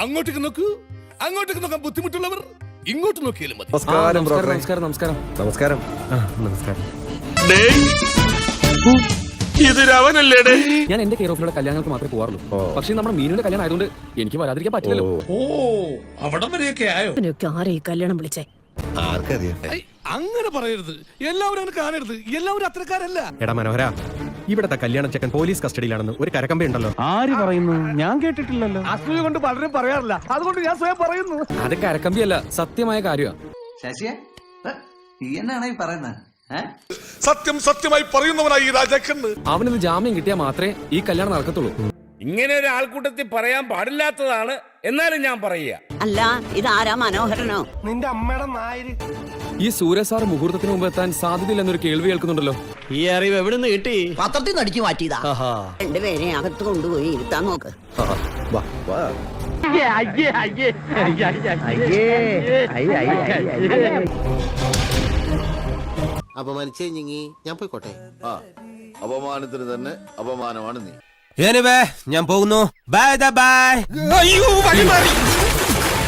അങ്ങോട്ടേക്ക് നോക്കൂ, അങ്ങോട്ടേക്ക് നോക്കാൻ ബുദ്ധിമുട്ടുള്ളവർ ഇങ്ങോട്ട് നോക്കിയാലും മതി. നമസ്കാരം നമസ്കാരം നമസ്കാരം നമസ്കാരം നമസ്കാരം. ഞാൻ എന്റെ കെയർ ഓഫിലുള്ള കല്യാണങ്ങൾക്ക് മാത്രമേ പോകാറുള്ളൂ. പക്ഷേ നമ്മുടെ മീനുടെ കല്യാണം ആയതുകൊണ്ട് എനിക്ക് വരാതിരിക്കാൻ പറ്റില്ലല്ലോ. ആരെ ഈ കല്യാണം വിളിച്ചേ? അങ്ങനെ പറയരുത്, എല്ലാവരും അങ്ങനെ കാണരുത്, എല്ലാവരും അത്രക്കാരല്ല. എടാ മനോഹര, ഇവിടത്തെ കല്യാണ ചെക്കൻ പോലീസ് കസ്റ്റഡിയിലാണെന്ന് ഒരു കരക്കമ്പ ഉണ്ടല്ലോ. ആര് പറയുന്നു? ഞാൻ കേട്ടിട്ടില്ലല്ലോ. അസൂയ കൊണ്ട് പലരും പറയാറില്ല, അതുകൊണ്ട് ഞാൻ സ്വയം പറയുന്നു. അത് കരക്കമ്പിയല്ല, സത്യമായ കാര്യമാണ്. ശശിയെ ഈ എന്നാണ് ഈ പറയുന്നത്? സത്യം സത്യമായി പറയുന്നവനായി ഈ രാജാക്കന്ന്. അവനൊന്ന് ജാമ്യം കിട്ടിയാൽ മാത്രമേ ഈ കല്യാണം നടക്കത്തുള്ളൂ. ഇങ്ങനെ ഒരു ആൾക്കൂട്ടത്തിൽ പറയാൻ പാടില്ലാത്തതാണ്, എന്നാലും ഞാൻ പറയുക. അല്ല, ഇതാരാ മനോഹരനോ? നിന്റെ അമ്മയുടെ നായര്. ഈ സൂര്യ സാർ മുഹൂർത്തത്തിന് മുമ്പ് എത്താൻ സാധ്യതയില്ലെന്നൊരു കേൾവി കേൾക്കുന്നുണ്ടല്ലോ. ഈ അറിവ് എവിടെ നിന്ന് കിട്ടി? പത്രത്തിൽ നിന്ന് അടിച്ചു മാറ്റിയതാ. രണ്ടുപേരെ അകത്ത് കൊണ്ടുപോയി ഇരുത്താൻ നോക്ക്. അപമാനിച്ചേ ഞങ്ങി, ഞാൻ പോയിക്കോട്ടെ. അപമാനത്തിന് തന്നെ അപമാനമാണ് നീ. ഞാൻ പോകുന്നു. Bye bye.